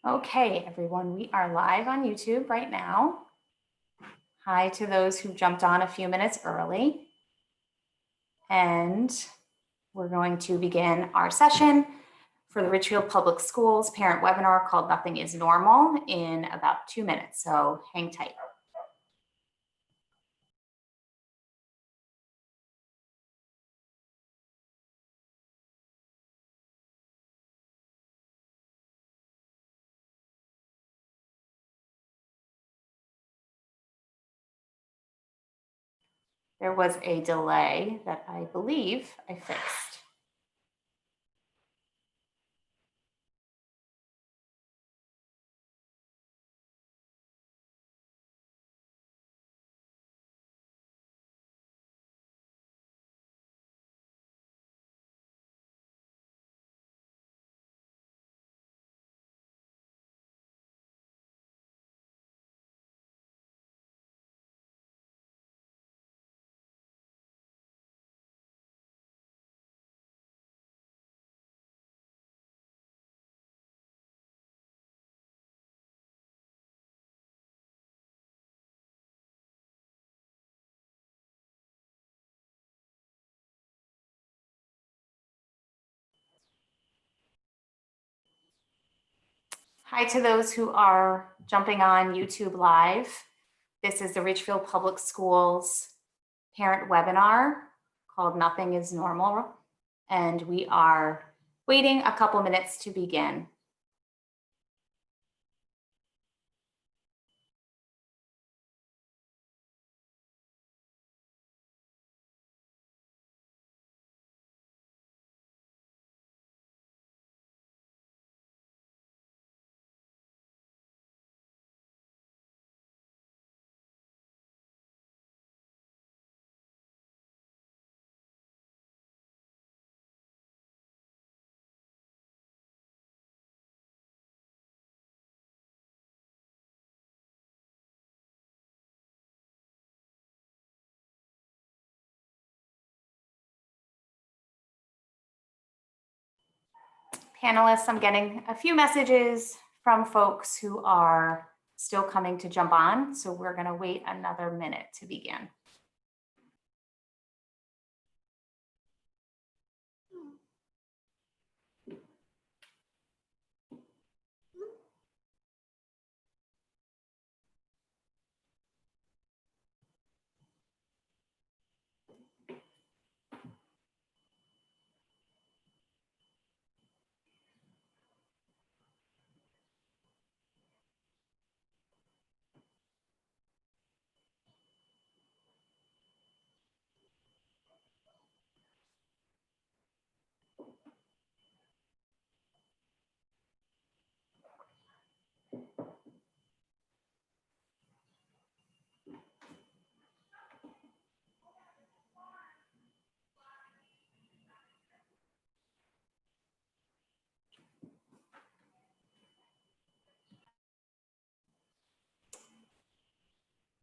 Okay, everyone, we are live on YouTube right now. Hi to those who jumped on a few minutes early. And we're going to begin our session for the Richfield Public Schools parent webinar called Nothing is Normal in about 2 minutes, so hang tight. There was a delay that I believe I fixed. Hi to those who are jumping on YouTube Live. This is the Richfield Public Schools parent webinar called Nothing is Normal, and we are waiting a couple minutes to begin. Panelists, I'm getting a few messages from folks who are still coming to jump on, so we're going to wait another minute to begin.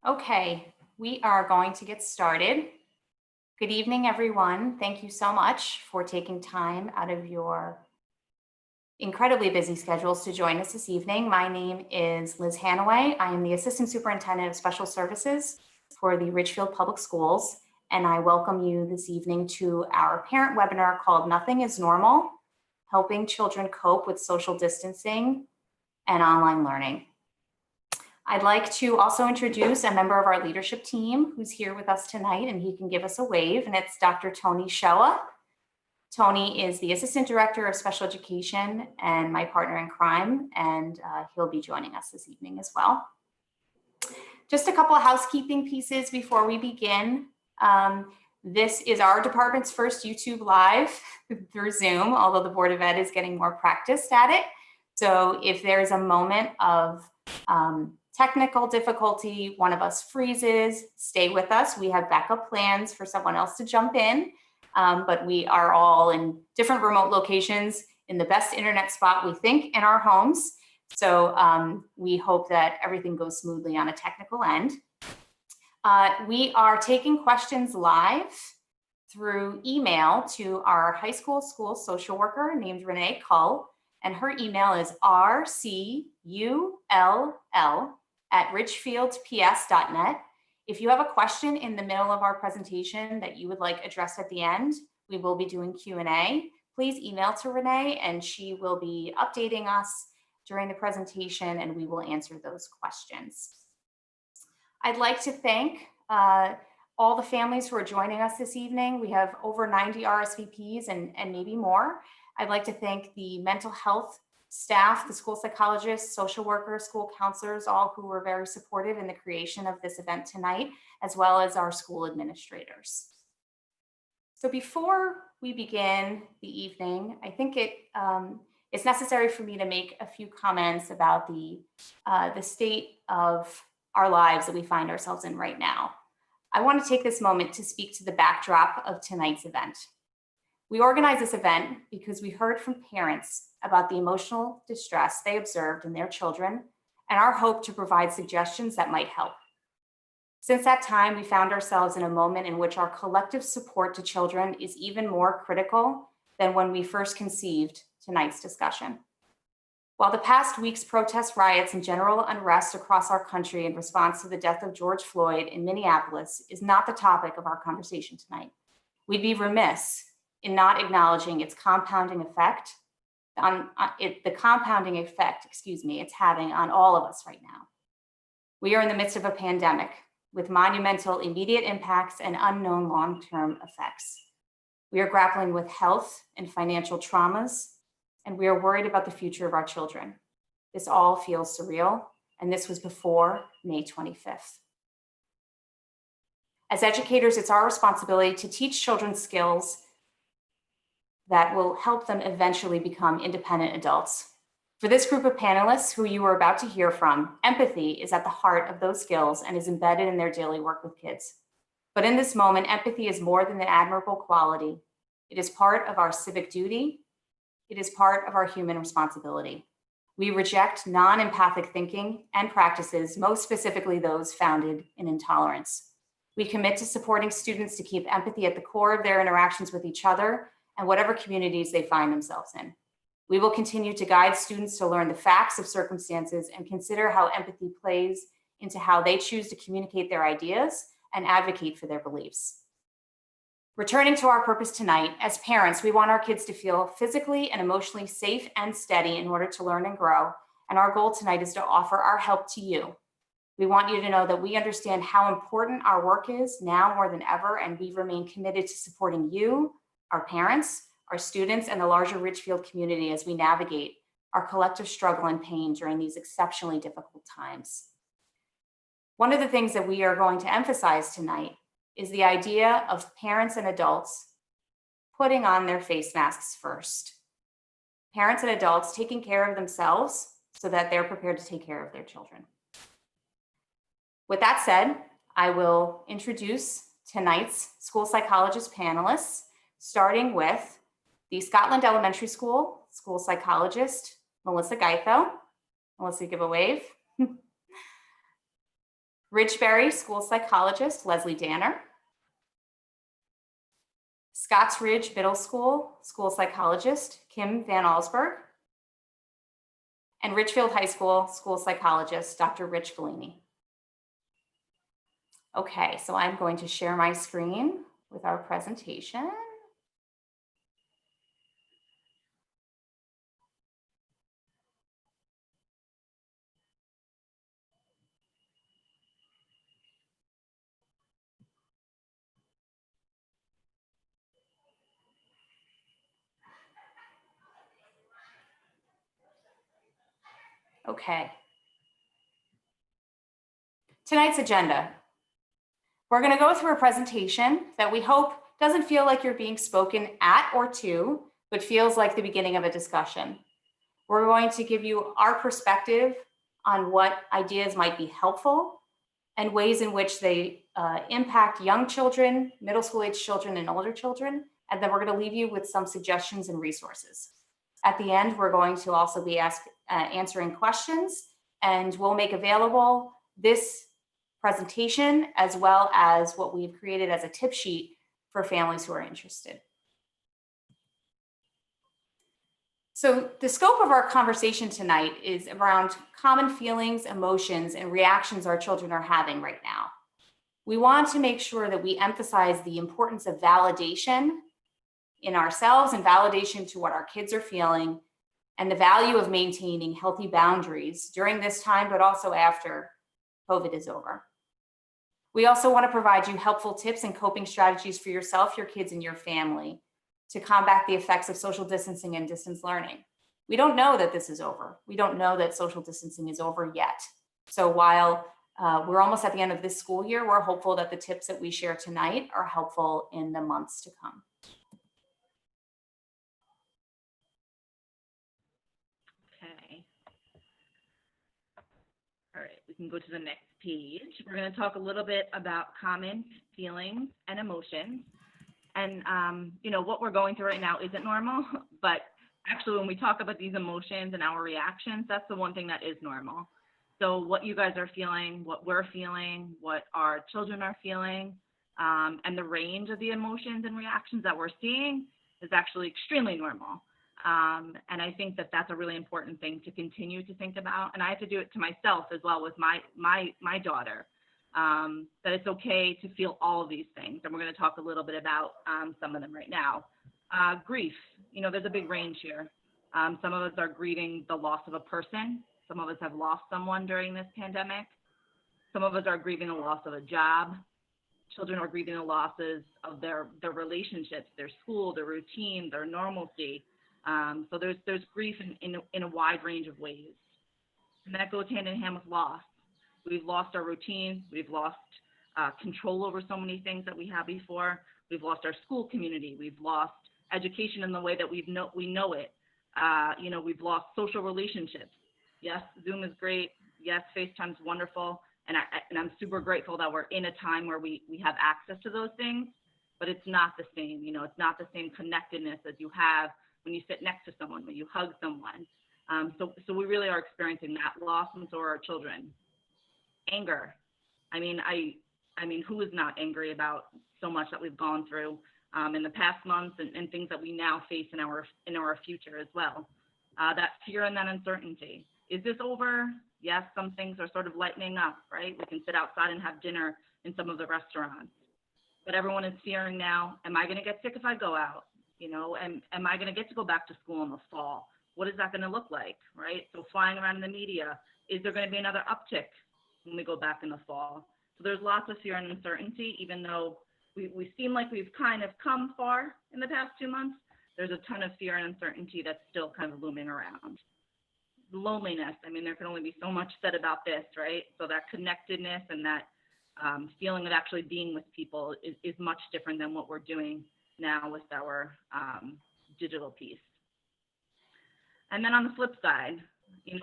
Okay, we are going to get started. Good evening, everyone. Thank you so much for taking time out of your incredibly busy schedules to join us this evening. My name is Liz Hanaway. I am the Assistant Superintendent of Special Services for the Richfield Public Schools, and I welcome you this evening to our parent webinar called Nothing is Normal, Helping Children Cope with Social Distancing and Online Learning. I'd like to also introduce a member of our leadership team who's here with us tonight, and he can give us a wave, and it's Dr. Tony Shoa. Tony is the Assistant Director of Special Education and my partner in crime, and he'll be joining us this evening as well. Just a couple of housekeeping pieces before we begin. This is our department's first YouTube Live through Zoom, although the Board of Ed is getting more practiced at it. So if there's a moment of technical difficulty, one of us freezes, stay with us. We have backup plans for someone else to jump in, but we are all in different remote locations in the best internet spot we think in our homes. So we hope that everything goes smoothly on a technical end. We are taking questions live through email to our high school social worker named Renee Cull. and her email is rcull@richfieldps.net. If you have a question in the middle of our presentation that you would like addressed at the end, we will be doing Q&A. Please email to Renee and she will be updating us during the presentation and we will answer those questions. I'd like to thank all the families who are joining us this evening. We have over 90 RSVPs and maybe more. I'd like to thank the mental health staff, the school psychologists, social workers, school counselors, all who were very supportive in the creation of this event tonight, as well as our school administrators. So before we begin the evening, I think it's necessary for me to make a few comments about the state of our lives that we find ourselves in right now. I want to take this moment to speak to the backdrop of tonight's event. We organized this event because we heard from parents about the emotional distress they observed in their children and our hope to provide suggestions that might help. Since that time, we found ourselves in a moment in which our collective support to children is even more critical than when we first conceived tonight's discussion. While the past week's protest riots and general unrest across our country in response to the death of George Floyd in Minneapolis is not the topic of our conversation tonight, we'd be remiss in not acknowledging its compounding effect it's having on all of us right now. We are in the midst of a pandemic with monumental immediate impacts and unknown long-term effects. We are grappling with health and financial traumas, and we are worried about the future of our children. This all feels surreal, and this was before May 25th. As educators, it's our responsibility to teach children skills that will help them eventually become independent adults. For this group of panelists who you are about to hear from, empathy is at the heart of those skills and is embedded in their daily work with kids. But in this moment, empathy is more than an admirable quality. It is part of our civic duty. It is part of our human responsibility. We reject non-empathic thinking and practices, most specifically those founded in intolerance. We commit to supporting students to keep empathy at the core of their interactions with each other and whatever communities they find themselves in. We will continue to guide students to learn the facts of circumstances and consider how empathy plays into how they choose to communicate their ideas and advocate for their beliefs. Returning to our purpose tonight, as parents, we want our kids to feel physically and emotionally safe and steady in order to learn and grow. And our goal tonight is to offer our help to you. We want you to know that we understand how important our work is now more than ever, and we remain committed to supporting you, our parents, our students, and the larger Ridgefield community as we navigate our collective struggle and pain during these exceptionally difficult times. One of the things that we are going to emphasize tonight is the idea of parents and adults putting on their face masks first. Parents and adults taking care of themselves so that they're prepared to take care of their children. With that said, I will introduce tonight's school psychologist panelists, starting with the Scotland Elementary School school psychologist, Melissa Gaitho. Melissa, give a wave. Ridgebury school psychologist, Leslie Danner. Scotts Ridge Middle School school psychologist, Kim Van Allsburg. And Ridgefield High School school psychologist, Dr. Rich Galini. Okay, so I'm going to share my screen with our presentation. Okay. Tonight's agenda. We're going to go through a presentation that we hope doesn't feel like you're being spoken at or to, but feels like the beginning of a discussion. We're going to give you our perspective on what ideas might be helpful and ways in which they impact young children, middle school age children, and older children. And then we're going to leave you with some suggestions and resources. At the end, we're going to also be answering questions, and we'll make available this presentation as well as what we've created as a tip sheet for families who are interested. So So the scope of our conversation tonight is around common feelings, emotions, and reactions our children are having right now. We want to make sure that we emphasize the importance of validation in ourselves and validation to what our kids are feeling, and the value of maintaining healthy boundaries during this time, but also after COVID is over. We also want to provide you helpful tips and coping strategies for yourself, your kids, and your family to combat the effects of social distancing and distance learning. We don't know that this is over. We don't know that social distancing is over yet. So while we're almost at the end of this school year, we're hopeful that the tips that we share tonight are helpful in the months to come. Okay. All right, we can go to the next page. We're going to talk a little bit about common feelings and emotions. And, what we're going through right now isn't normal, but actually when we talk about these emotions and our reactions, that's the one thing that is normal. So what you guys are feeling, what we're feeling, what our children are feeling, and the range of the emotions and reactions that we're seeing is actually extremely normal. And I think that that's a really important thing to continue to think about. And I have to do it to myself as well with my daughter, that it's okay to feel all of these things. And we're going to talk a little bit about some of them right now. Grief, there's a big range here. Some of us are grieving the loss of a person. Some of us have lost someone during this pandemic. Some of us are grieving the loss of a job. Children are grieving the losses of their relationships, their school, their routine, their normalcy. So there's grief in a wide range of ways. And that goes hand in hand with loss. We've lost our routine. We've lost control over so many things that we had before. We've lost our school community. We've lost education in the way that we know it. We've lost social relationships. Yes, Zoom is great. Yes, FaceTime is wonderful. And I'm super grateful that we're in a time where we have access to those things, but it's not the same. It's not the same connectedness as you have when you sit next to someone, when you hug someone. So we really are experiencing that loss, and so are our children. Anger. I mean, who is not angry about so much that we've gone through in the past months and things that we now face in our future as well? That fear and that uncertainty. Is this over? Yes, some things are sort of lightening up, right? We can sit outside and have dinner in some of the restaurants, but everyone is fearing now. Am I going to get sick if I go out? Am I going to get to go back to school in the fall? What is that going to look like, right? So flying around in the media, is there going to be another uptick when we go back in the fall? So there's lots of fear and uncertainty, even though we seem like we've kind of come far in the past 2 months. There's a ton of fear and uncertainty that's still kind of looming around. Loneliness, there can only be so much said about this, right? So that connectedness and that feeling of actually being with people is much different than what we're doing now with our digital piece. And then on the flip side,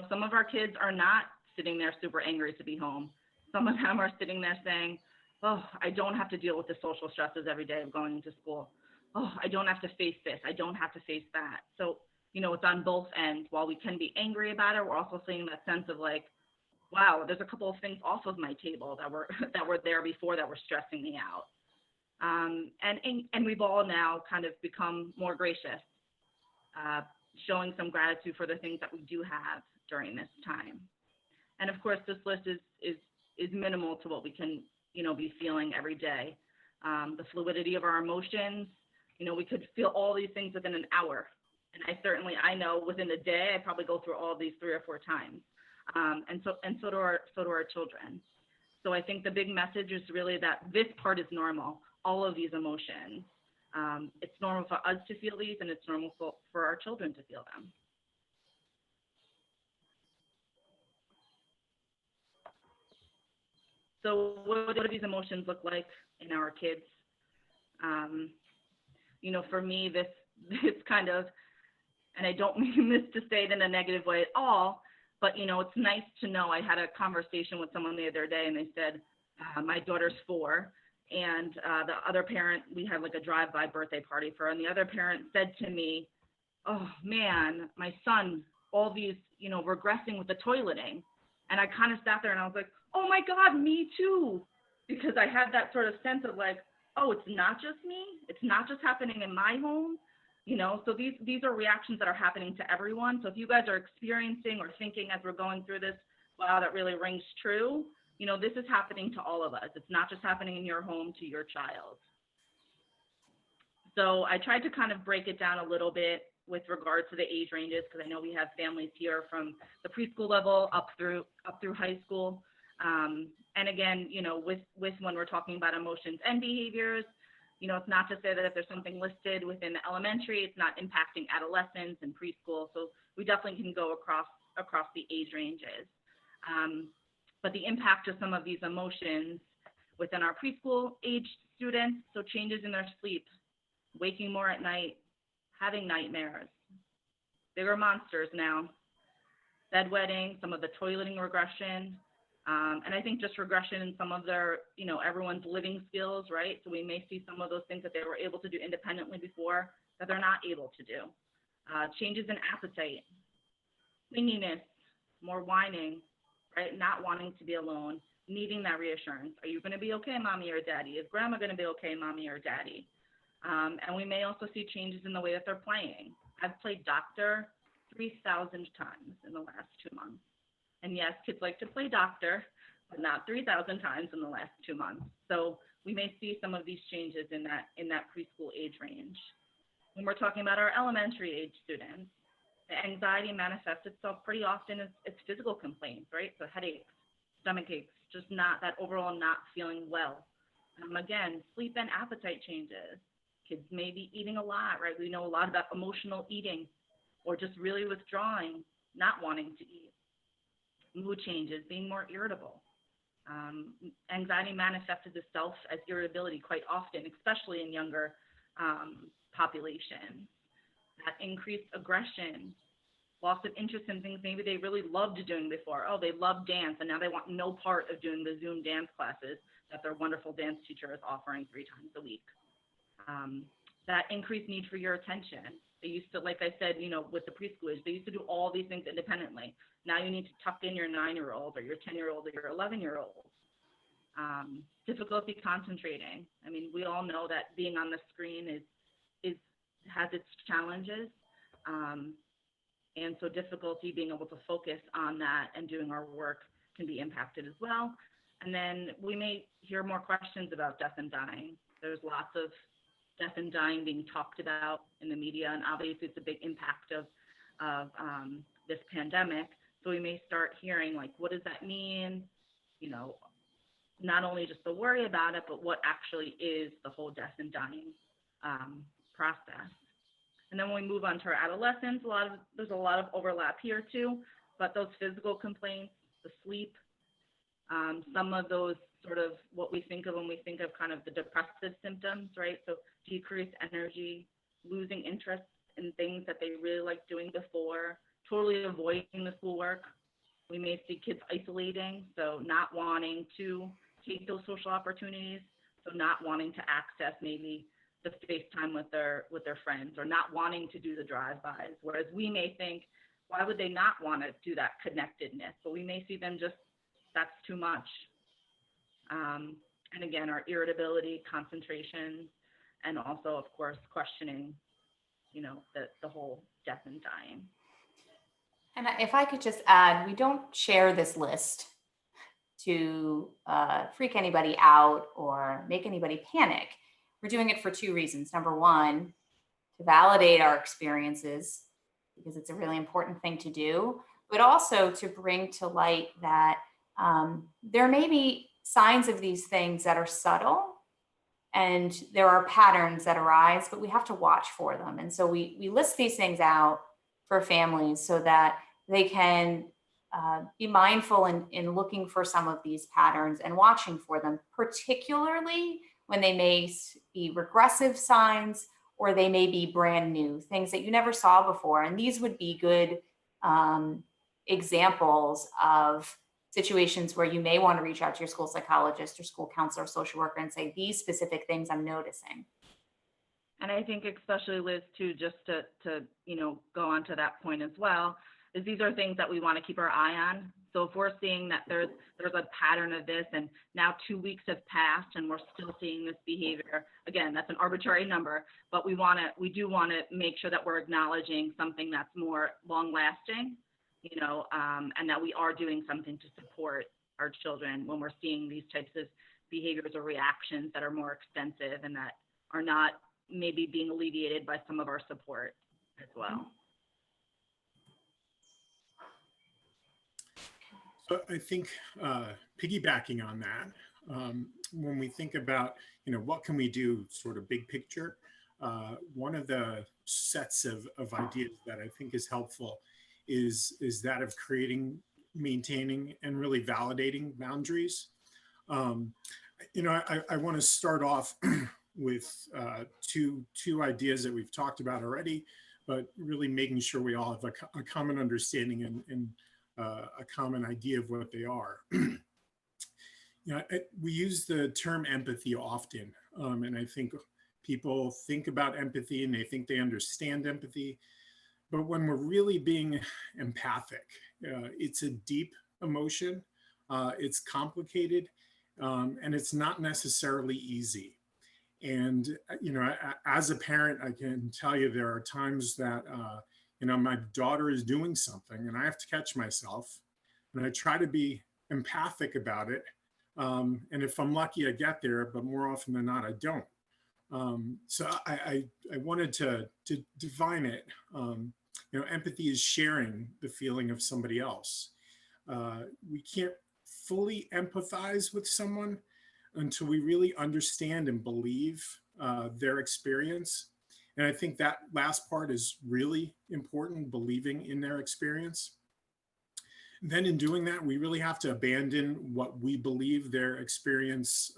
some of our kids are not sitting there super angry to be home. Some of them are sitting there saying, oh, I don't have to deal with the social stresses every day of going into school. Oh, I don't have to face this. I don't have to face that. So, it's on both ends. While we can be angry about it, we're also seeing that sense of like, wow, there's a couple of things off of my table that were there before that were stressing me out. And we've all now kind of become more gracious, showing some gratitude for the things that we do have during this time. And of course, this list is minimal to what we can, be feeling every day. The fluidity of our emotions, we could feel all these things within an hour. And I know within a day, I probably go through all of these 3 or 4 times. And so do our children. So I think the big message is really that this part is normal, all of these emotions. It's normal for us to feel these, and it's normal for our children to feel them. So what do these emotions look like in our kids? For me, this kind of, and I don't mean this to say it in a negative way at all, but, it's nice to know. I had a conversation with someone the other day, and they said, my daughter's 4, and the other parent, we had like a drive-by birthday party for her, and the other parent said to me, oh man, my son, all these, regressing with the toileting. And I kind of sat there and I was like, oh my God, me too. Because I had that sort of sense of like, oh, it's not just me. It's not just happening in my home. So these are reactions that are happening to everyone. So if you guys are experiencing or thinking as we're going through this, wow, that really rings true, this is happening to all of us. It's not just happening in your home to your child. So I tried to kind of break it down a little bit with regards to the age ranges, because I know we have families here from the preschool level up through high school. And again, with when we're talking about emotions and behaviors, it's not to say that if there's something listed within the elementary, it's not impacting adolescents and preschool. So we definitely can go across the age ranges. But the impact of some of these emotions within our preschool age students, so changes in their sleep, waking more at night, having nightmares, bigger monsters now, bedwetting, some of the toileting regression, and I think just regression in some of their, everyone's living skills, right? So we may see some of those things that they were able to do independently before that they're not able to do. Changes in appetite, clinginess, more whining, right? Not wanting to be alone, needing that reassurance. Are you going to be okay, mommy or daddy? Is grandma going to be okay, mommy or daddy? And we may also see changes in the way that they're playing. I've played doctor 3,000 times in the last 2 months. And yes, kids like to play doctor, but not 3,000 times in the last 2 months. So we may see some of these changes in that preschool age range. When we're talking about our elementary age students, the anxiety manifests itself pretty often as physical complaints, right? So headaches, stomach aches, just not that overall not feeling well. Again, sleep and appetite changes. Kids may be eating a lot, right? We know a lot about emotional eating or just really withdrawing, not wanting to eat. Mood changes, being more irritable. Anxiety manifests itself as irritability quite often, especially in younger populations. That increased aggression, loss of interest in things maybe they really loved doing before. Oh, they love dance, and now they want no part of doing the Zoom dance classes that their wonderful dance teacher is offering 3 times a week. That increased need for your attention. They used to, like I said, with the preschoolers, they used to do all these things independently. Now you need to tuck in your 9-year-old or your 10-year-old or your 11-year-old. Difficulty concentrating. I mean, we all know that being on the screen has its challenges. And so difficulty being able to focus on that and doing our work can be impacted as well. And then we may hear more questions about death and dying. There's lots of death and dying being talked about in the media, and obviously it's a big impact of this pandemic. So we may start hearing, like, what does that mean? Not only just the worry about it, but what actually is the whole death and dying process. And then when we move on to our adolescents, there's a lot of overlap here too, but those physical complaints, the sleep, some of those sort of what we think of when we think of kind of the depressive symptoms, right? So decreased energy, losing interest in things that they really liked doing before, totally avoiding the schoolwork. We may see kids isolating, so not wanting to take those social opportunities, so not wanting to access maybe the FaceTime with their friends, or not wanting to do the drive-bys. Whereas we may think, why would they not want to do that connectedness? But we may see them just, that's too much. And again, our irritability, concentration, and also, of course, questioning, the whole death and dying. And if I could just add, we don't share this list to freak anybody out or make anybody panic. We're doing it for 2 reasons. Number one, to validate our experiences, because it's a really important thing to do, but also to bring to light that there may be signs of these things that are subtle, and there are patterns that arise, but we have to watch for them. And so we list these things out for families so that they can be mindful in looking for some of these patterns and watching for them, particularly when they may be regressive signs or they may be brand new, things that you never saw before. And these would be good examples of situations where you may want to reach out to your school psychologist or school counselor or social worker and say, these specific things I'm noticing. And I think especially, Liz, too, just to go on to that point as well, is these are things that we want to keep our eye on. So if we're seeing that there's a pattern of this, and now 2 weeks have passed and we're still seeing this behavior, again, that's an arbitrary number, but we do want to make sure that we're acknowledging something that's more long lasting, and that we are doing something to support our children when we're seeing these types of behaviors or reactions that are more extensive and that are not maybe being alleviated by some of our support as well. So I think piggybacking on that, when we think about, what can we do sort of big picture, one of the sets of ideas that I think is helpful is that of creating, maintaining, and really validating boundaries. I want to start off with two ideas that we've talked about already, but really making sure we all have a common understanding and a common idea of what they are. We use the term empathy often, and I think people think about empathy and they think they understand empathy. But when we're really being empathic, it's a deep emotion, it's complicated, and it's not necessarily easy. And, as a parent, I can tell you there are times that, my daughter is doing something and I have to catch myself and I try to be empathic about it. And if I'm lucky, I get there, but more often than not, I don't. So I wanted to define it. Empathy is sharing the feeling of somebody else. We can't fully empathize with someone until we really understand and believe their experience. And I think that last part is really important, believing in their experience. Then in doing that, we really have to abandon what we believe their experience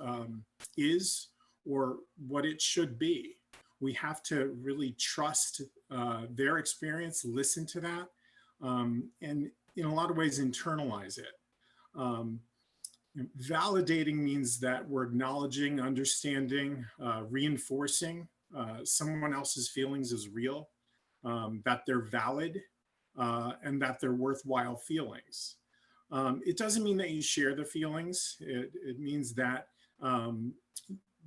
is or what it should be. We have to really trust their experience, listen to that, and in a lot of ways internalize it. Validating means that we're acknowledging, understanding, reinforcing someone else's feelings as real, that they're valid, and that they're worthwhile feelings. It doesn't mean that you share the feelings. It means that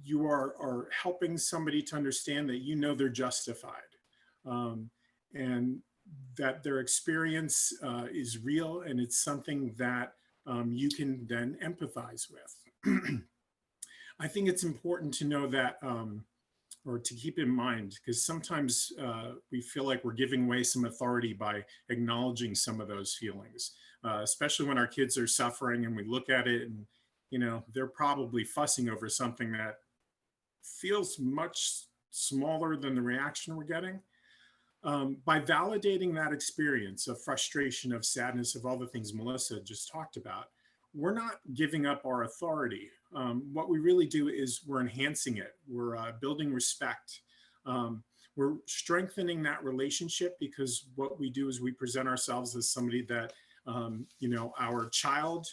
you are helping somebody to understand that they're justified, and that their experience is real, and it's something that you can then empathize with. I think it's important to know that, or to keep in mind, because sometimes we feel like we're giving away some authority by acknowledging some of those feelings, especially when our kids are suffering and we look at it and, they're probably fussing over something that feels much smaller than the reaction we're getting. By validating that experience of frustration, of sadness, of all the things Melissa just talked about, we're not giving up our authority. What we really do is we're enhancing it. We're building respect. We're strengthening that relationship, because what we do is we present ourselves as somebody that, our child,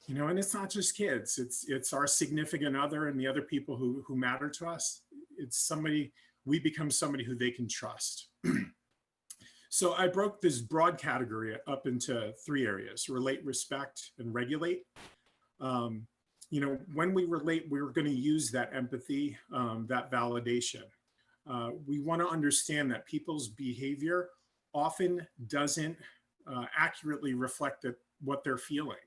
and it's not just kids, it's our significant other and the other people who matter to us. We become somebody who they can trust. So I broke this broad category up into 3 areas: relate, respect, and regulate. When we relate, we're going to use that empathy, that validation. We want to understand that people's behavior often doesn't accurately reflect what they're feeling.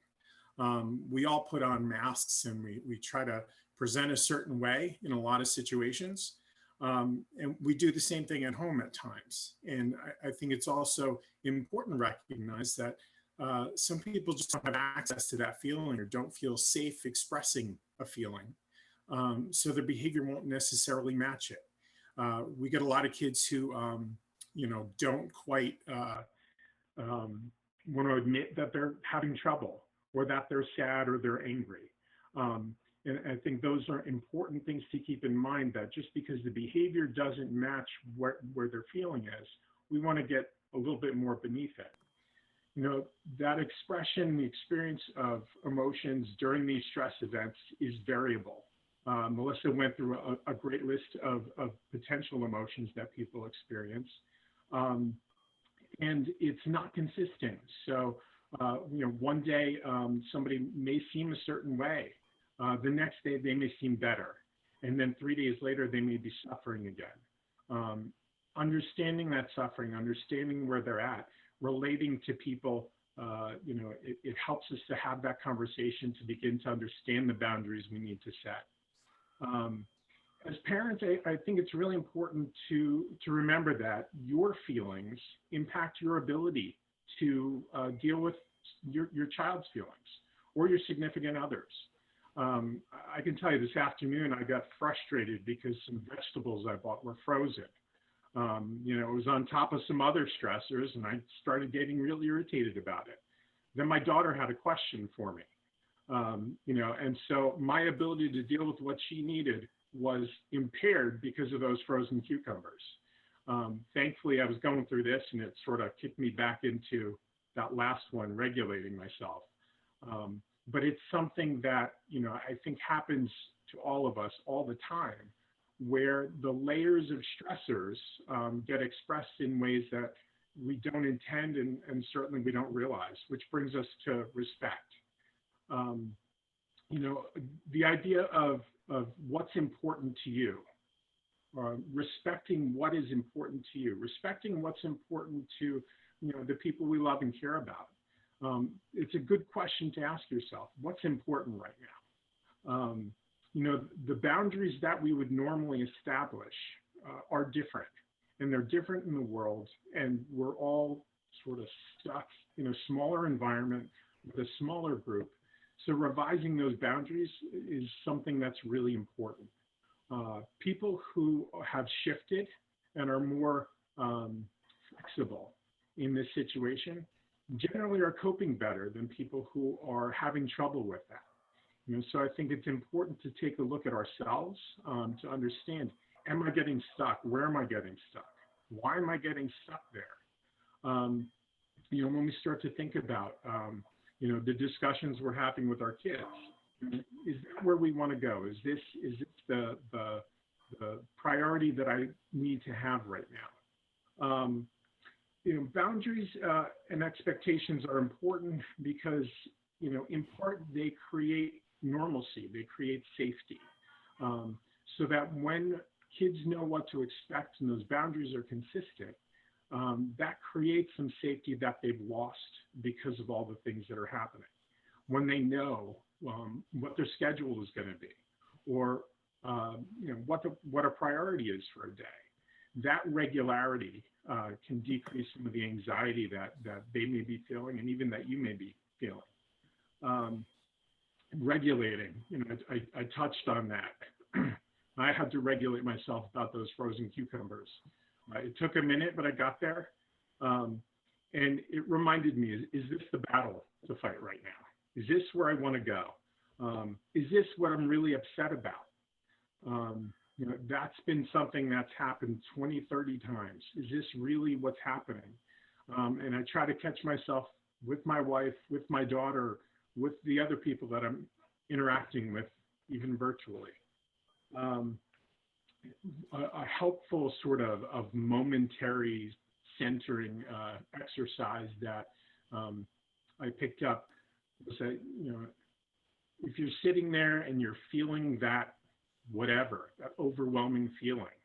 We all put on masks and we try to present a certain way in a lot of situations. And we do the same thing at home at times. And I think it's also important to recognize that some people just don't have access to that feeling or don't feel safe expressing a feeling. So their behavior won't necessarily match it. We get a lot of kids who, don't quite want to admit that they're having trouble, or that they're sad, or they're angry. And I think those are important things to keep in mind, that just because the behavior doesn't match where their feeling is, we want to get a little bit more beneath it. That expression, the experience of emotions during these stress events is variable. Melissa went through a great list of potential emotions that people experience. and it's not consistent. So, one day somebody may seem a certain way. The next day they may seem better. And then 3 days later, they may be suffering again. Understanding that suffering, understanding where they're at, relating to people, it helps us to have that conversation to begin to understand the boundaries we need to set. As parents, I think it's really important to remember that your feelings impact your ability to deal with your child's feelings or your significant others. I can tell you this afternoon, I got frustrated because some vegetables I bought were frozen. It was on top of some other stressors, and I started getting really irritated about it. Then my daughter had a question for me, and so my ability to deal with what she needed was impaired because of those frozen cucumbers. Thankfully, I was going through this, and it sort of kicked me back into that last one, regulating myself. But it's something that, I think happens to all of us all the time, where the layers of stressors get expressed in ways that we don't intend and certainly we don't realize, which brings us to respect. The idea of what's important to you, respecting what is important to you, respecting what's important to the people we love and care about. It's a good question to ask yourself, what's important right now? The boundaries that we would normally establish are different, and they're different in the world, and we're all sort of stuck in a smaller environment with a smaller group. So revising those boundaries is something that's really important. People who have shifted and are more flexible in this situation generally are coping better than people who are having trouble with that. So I think it's important to take a look at ourselves to understand, am I getting stuck? Where am I getting stuck? Why am I getting stuck there? When we start to think about, the discussions we're having with our kids, is that where we want to go? Is this the priority that I need to have right now? Boundaries and expectations are important because, in part, they create normalcy, they create safety, so that when kids know what to expect and those boundaries are consistent, that creates some safety that they've lost because of all the things that are happening. When they know what their schedule is going to be, or what a priority is for a day, that regularity can decrease some of the anxiety that they may be feeling, and even that you may be feeling. Regulating, I touched on that. I had to regulate myself about those frozen cucumbers. It took a minute, but I got there. And it reminded me, is this the battle to fight right now? Is this where I want to go? Is this what I'm really upset about? That's been something that's happened 20, 30 times. Is this really what's happening? And I try to catch myself with my wife, with my daughter, with the other people that I'm interacting with, even virtually. A helpful sort of momentary centering exercise that I picked up was that, if you're sitting there and you're feeling that whatever, that overwhelming feeling,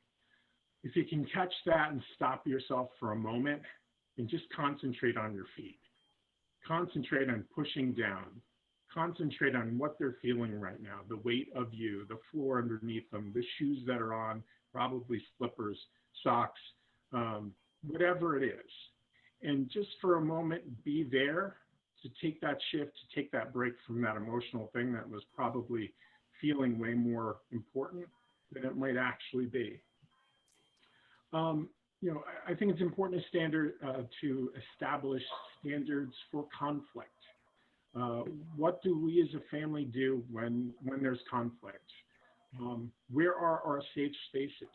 if you can catch that and stop yourself for a moment and just concentrate on your feet, concentrate on pushing down, concentrate on what they're feeling right now, the weight of you, the floor underneath them, the shoes that are on, probably slippers, socks, whatever it is. And just for a moment, be there to take that shift, to take that break from that emotional thing that was probably feeling way more important than it might actually be. I think it's important to establish standards for conflict. What do we as a family do when there's conflict? Where are our safe spaces?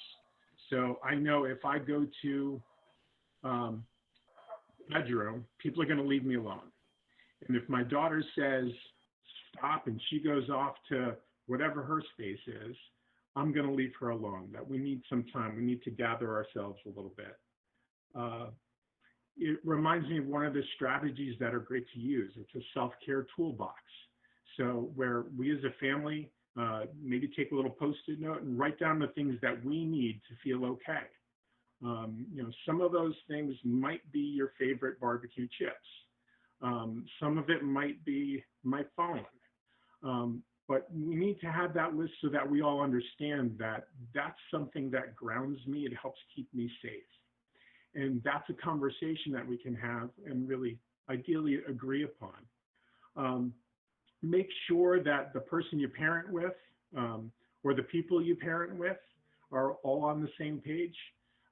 So I know if I go to bedroom, people are going to leave me alone. And if my daughter says stop and she goes off to whatever her space is, I'm going to leave her alone, that we need some time. We need to gather ourselves a little bit. reminds me of one of the strategies that are great to use. It's a self-care toolbox. So where we as a family maybe take a little Post-it note and write down the things that we need to feel okay. Some of those things might be your favorite barbecue chips. Some of it might be my phone. But we need to have that list so that we all understand that that's something that grounds me. It helps keep me safe. And that's a conversation that we can have and really ideally agree upon. Make sure that the person you parent with or the people you parent with are all on the same page.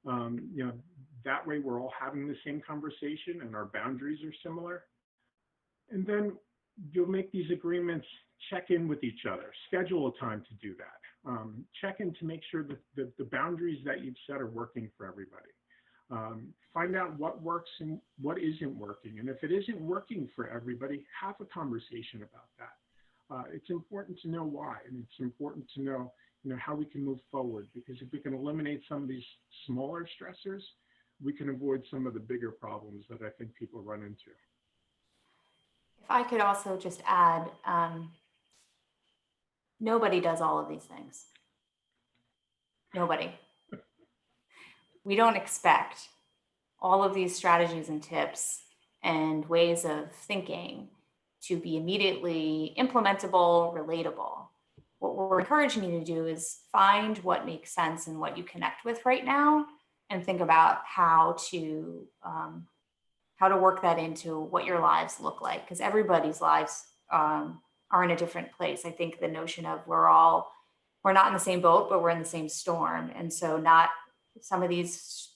That way we're all having the same conversation and our boundaries are similar. And then you'll make these agreements, check in with each other, schedule a time to do that. Check in to make sure that the boundaries that you've set are working for everybody. Find out what works and what isn't working. And if it isn't working for everybody, have a conversation about that. It's important to know why, and it's important to know, how we can move forward, because if we can eliminate some of these smaller stressors, we can avoid some of the bigger problems that I think people run into. If I could also just add, nobody does all of these things. Nobody. We don't expect all of these strategies and tips and ways of thinking to be immediately implementable, relatable. What we're encouraging you to do is find what makes sense and what you connect with right now, and think about how to work that into what your lives look like, because everybody's lives are in a different place. I think the notion of we're not in the same boat, but we're in the same storm. And so some of these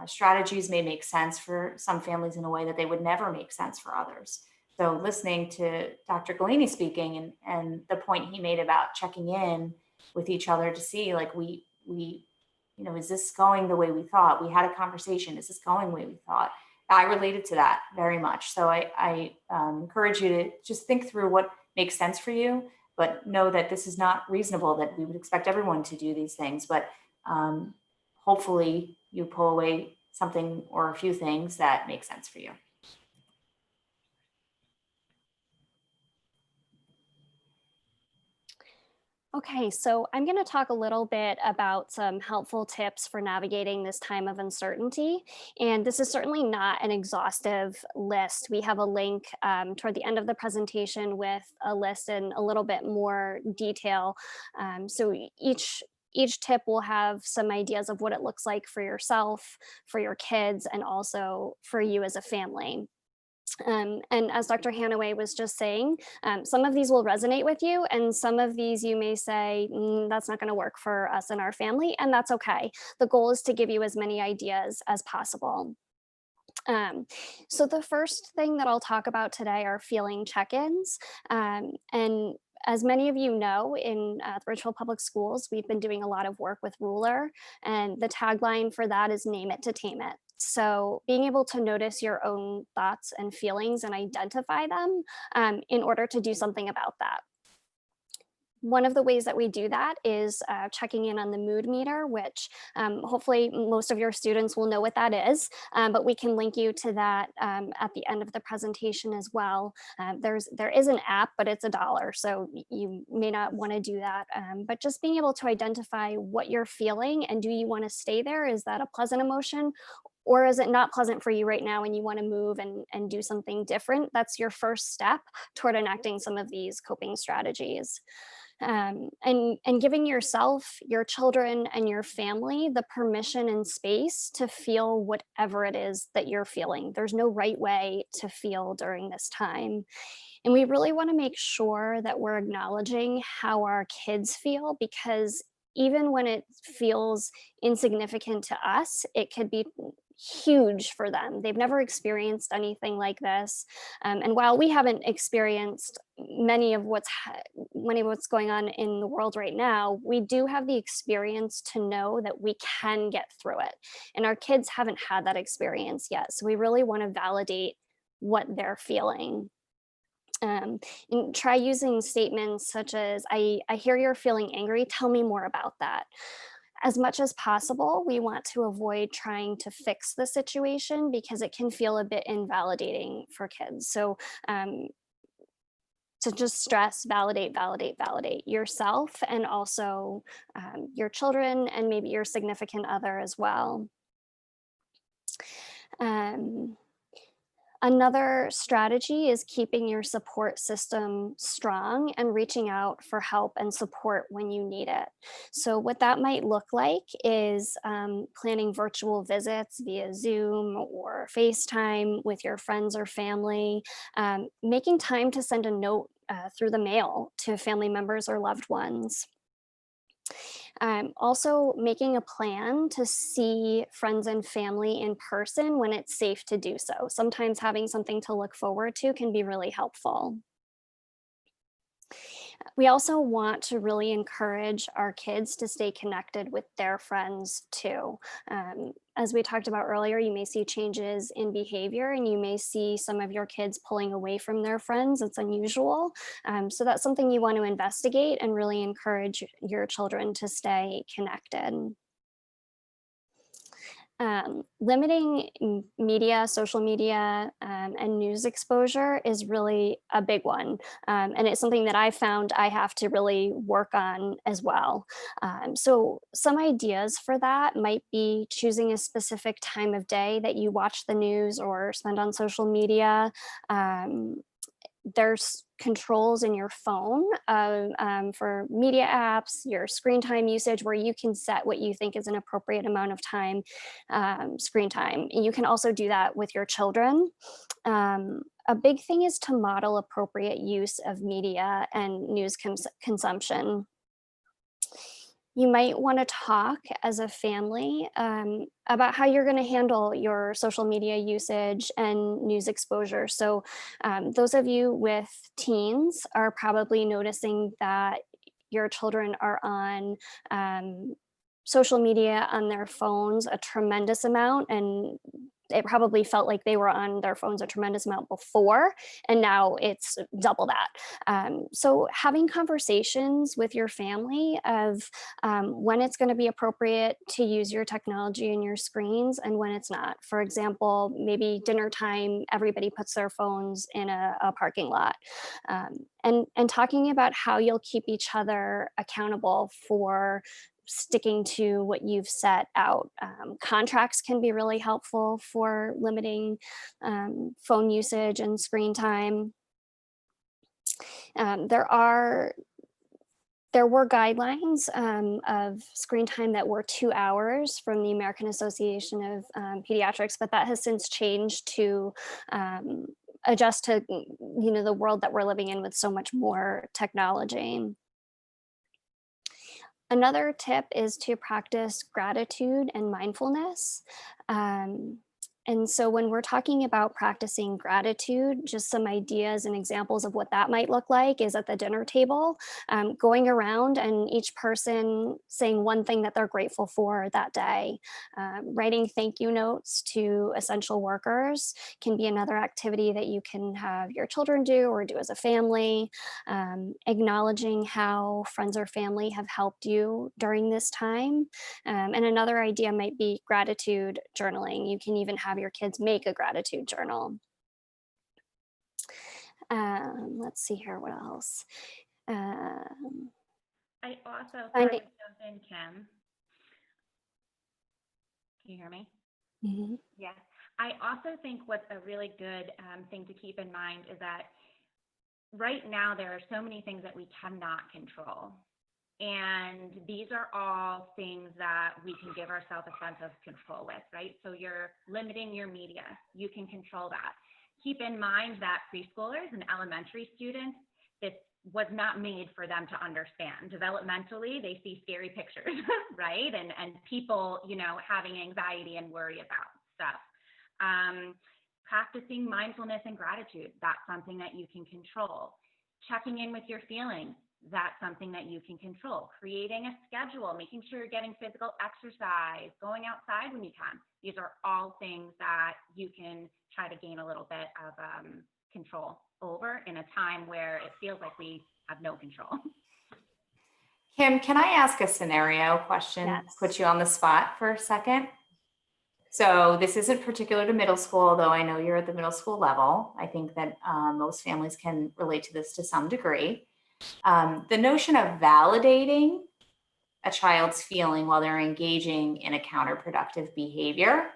strategies may make sense for some families in a way that they would never make sense for others. So listening to Dr. Galini speaking and the point he made about checking in with each other to see, like, is this going the way we thought? We had a conversation. Is this going the way we thought? I related to that very much. So I encourage you to just think through what makes sense for you, but know that this is not reasonable, that we would expect everyone to do these things. But hopefully you pull away something or a few things that make sense for you. Okay, so I'm going to talk a little bit about some helpful tips for navigating this time of uncertainty. And this is certainly not an exhaustive list. We have a link toward the end of the presentation with a list in a little bit more detail. So each tip will have some ideas of what it looks like for yourself, for your kids, and also for you as a family. And as Dr. Hanaway was just saying, some of these will resonate with you, and some of these you may say, that's not going to work for us and our family, and that's okay. The goal is to give you as many ideas as possible. So the first thing that I'll talk about today are feeling check-ins. And as many of you know, in the Richfield Public Schools, we've been doing a lot of work with Ruler, and the tagline for that is name it to tame it. So being able to notice your own thoughts and feelings and identify them in order to do something about that. One of the ways that we do that is checking in on the mood meter, which hopefully most of your students will know what that is, but we can link you to that at the end of the presentation as well. There is an app, but it's $1, so you may not want to do that. But just being able to identify what you're feeling, and do you want to stay there? Is that a pleasant emotion? Or is it not pleasant for you right now and you want to move and do something different? That's your first step toward enacting some of these coping strategies. And giving yourself, your children, and your family the permission and space to feel whatever it is that you're feeling. There's no right way to feel during this time. And we really want to make sure that we're acknowledging how our kids feel, because even when it feels insignificant to us, it could be huge for them. They've never experienced anything like this. And while we haven't experienced many of what's going on in the world right now, we do have the experience to know that we can get through it. And our kids haven't had that experience yet. So we really want to validate what they're feeling. And try using statements such as, I hear you're feeling angry. Tell me more about that. as much as possible, we want to avoid trying to fix the situation because it can feel a bit invalidating for kids. So to just stress, validate, validate, validate yourself and also your children and maybe your significant other as well. Another strategy is keeping your support system strong and reaching out for help and support when you need it. So what that might look like is planning virtual visits via Zoom or FaceTime with your friends or family, making time to send a note through the mail to family members or loved ones. Also making a plan to see friends and family in person when it's safe to do so. Sometimes having something to look forward to can be really helpful. We also want to really encourage our kids to stay connected with their friends too. As we talked about earlier, you may see changes in behavior and you may see some of your kids pulling away from their friends. It's unusual. So that's something you want to investigate and really encourage your children to stay connected. Limiting media, social media, and news exposure is really a big one. And it's something that I found I have to really work on as well. So some ideas for that might be choosing a specific time of day that you watch the news or spend on social media. There's controls in your phone for media apps, your screen time usage, where you can set what you think is an appropriate amount of time, screen time. And you can also do that with your children. A big thing is to model appropriate use of media and news consumption. You might want to talk as a family about how you're going to handle your social media usage and news exposure. So those of you with teens are probably noticing that your children are on social media on their phones a tremendous amount, and it probably felt like they were on their phones a tremendous amount before, and now it's double that. So having conversations with your family of when it's going to be appropriate to use your technology and your screens and when it's not. For example, maybe dinner time, everybody puts their phones in a parking lot. And talking about how you'll keep each other accountable for sticking to what you've set out. Contracts can be really helpful for limiting phone usage and screen time. There were guidelines of screen time that were 2 hours from the American Association of Pediatrics, but that has since changed to adjust to the world that we're living in with so much more technology. Another tip is to practice gratitude and mindfulness. And so when we're talking about practicing gratitude, just some ideas and examples of what that might look like is at the dinner table, going around and each person saying one thing that they're grateful for that day. Writing thank you notes to essential workers can be another activity that you can have your children do or do as a family. Acknowledging how friends or family have helped you during this time. And another idea might be gratitude journaling. You can even have your kids make a gratitude journal. Let's see here, what else? I also, Find sorry it- to jump in, Kim. Can you hear me? Mhm. Yes. I also think what's a really good thing to keep in mind is that right now there are so many things that we cannot control. And these are all things that we can give ourselves a sense of control with, right? So you're limiting your media. You can control that. Keep in mind that preschoolers and elementary students, this was not made for them to understand. Developmentally, they see scary pictures, right? And people, having anxiety and worry about stuff. Practicing mindfulness and gratitude, that's something that you can control. Checking in with your feelings, that's something that you can control. Creating a schedule, making sure you're getting physical exercise, going outside when you can. These are all things that you can try to gain a little bit of control over in a time where it feels like we have no control. Kim, can I ask a scenario question? Yes. Put you on the spot for a second. So this isn't particular to middle school, although I know you're at the middle school level. I think that most families can relate to this to some degree. The notion of validating a child's feeling while they're engaging in a counterproductive behavior.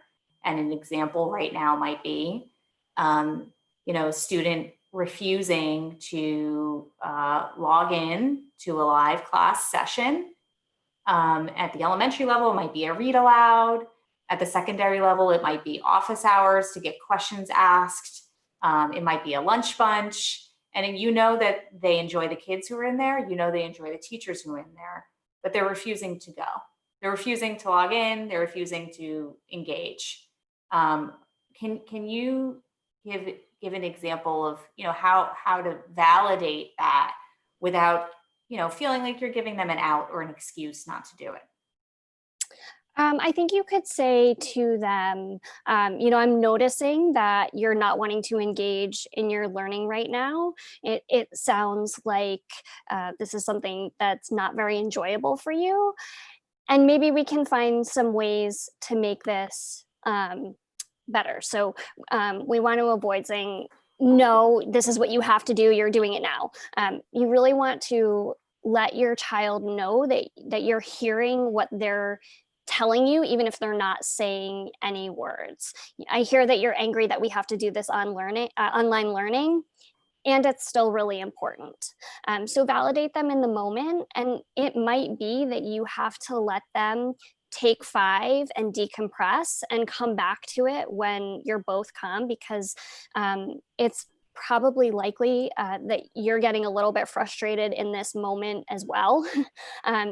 And an example right now might be, a student refusing to log in to a live class session. At the elementary level, it might be a read aloud. At the secondary level, it might be office hours to get questions asked. It might be a lunch bunch. And you know that they enjoy the kids who are in there. You know they enjoy the teachers who are in there, but they're refusing to go. They're refusing to log in. They're refusing to engage. Can you give an example of how to validate that without feeling like you're giving them an out or an excuse not to do it? I think you could say to them, I'm noticing that you're not wanting to engage in your learning right now. It sounds like this is something that's not very enjoyable for you. And maybe we can find some ways to make this better. So we want to avoid saying, no, this is what you have to do. You're doing it now. You really want to let your child know that you're hearing what they're telling you, even if they're not saying any words. I hear that you're angry that we have to do this online learning, and it's still really important. So validate them in the moment, and it might be that you have to let them take 5 and decompress and come back to it when you're both calm, because it's probably likely that you're getting a little bit frustrated in this moment as well.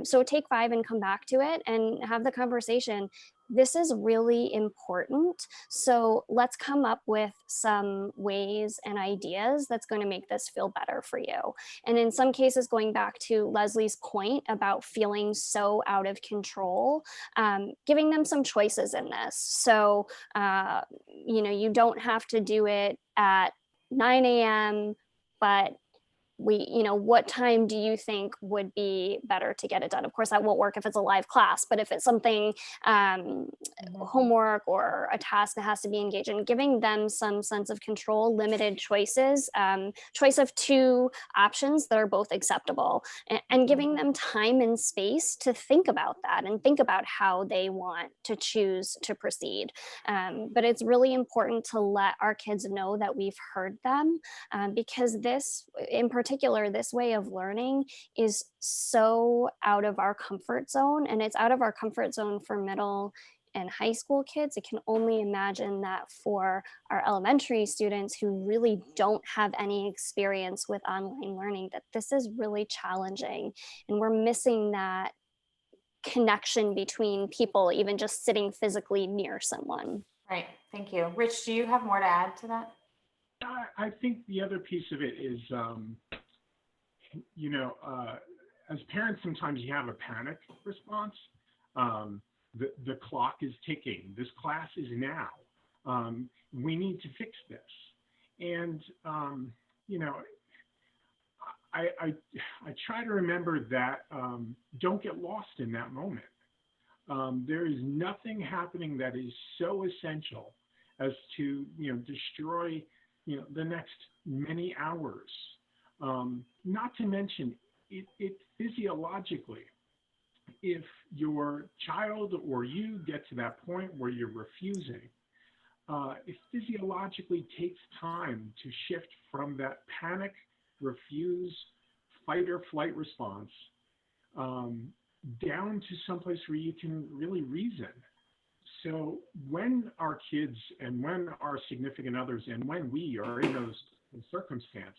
So take 5 and come back to it and have the conversation. This is really important. So let's come up with some ways and ideas that's going to make this feel better for you. And in some cases, going back to Leslie's point about feeling so out of control, giving them some choices in this. So, you don't have to do it at 9 a.m., but what time do you think would be better to get it done? Of course, that won't work if it's a live class, but if it's something homework or a task that has to be engaged in, giving them some sense of control, limited choices, choice of 2 options that are both acceptable, and giving them time and space to think about that and think about how they want to choose to proceed. But it's really important to let our kids know that we've heard them, because this, in particular, this way of learning is so out of our comfort zone, and it's out of our comfort zone for middle and high school kids. I can only imagine that for our elementary students who really don't have any experience with online learning, that this is really challenging, and we're missing that connection between people, even just sitting physically near someone. Right. Thank you. Rich, do you have more to add to that? I think the other piece of it is, as parents, sometimes you have a panic response. The clock is ticking. This class is now. We need to fix this. And, I try to remember that don't get lost in that moment. There is nothing happening that is so essential as to, destroy, the next many hours. Not to mention, it physiologically, if your child or you get to that point where you're refusing, it physiologically takes time to shift from that panic, refuse, fight or flight response down to someplace where you can really reason. So when our kids and when our significant others and when we are in those circumstances,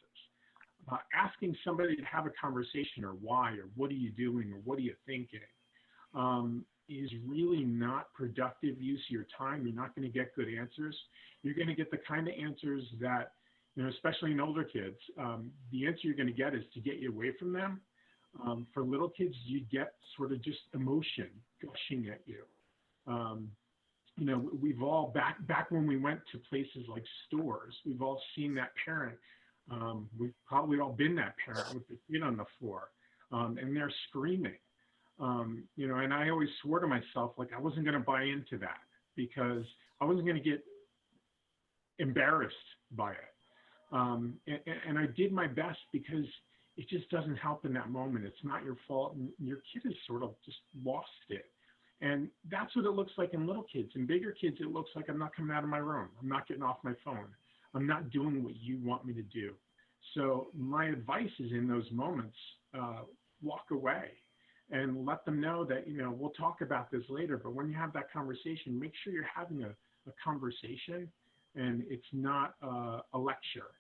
asking somebody to have a conversation or why or what are you doing or what are you thinking is really not productive use of your time. You're not going to get good answers. You're going to get the kind of answers that, especially in older kids, the answer you're going to get is to get you away from them. For little kids, you get sort of just emotion gushing at you. We've all, back when we went to places like stores, we've all seen that parent. We've probably all been that parent with the kid on the floor, and they're screaming. And I always swore to myself, like I wasn't going to buy into that because I wasn't going to get embarrassed by it. And I did my best because it just doesn't help in that moment. It's not your fault. And your kid has sort of just lost it. And that's what it looks like in little kids. In bigger kids, it looks like I'm not coming out of my room. I'm not getting off my phone. I'm not doing what you want me to do. So my advice is in those moments, walk away and let them know that, we'll talk about this later. But when you have that conversation, make sure you're having a conversation and it's not a lecture.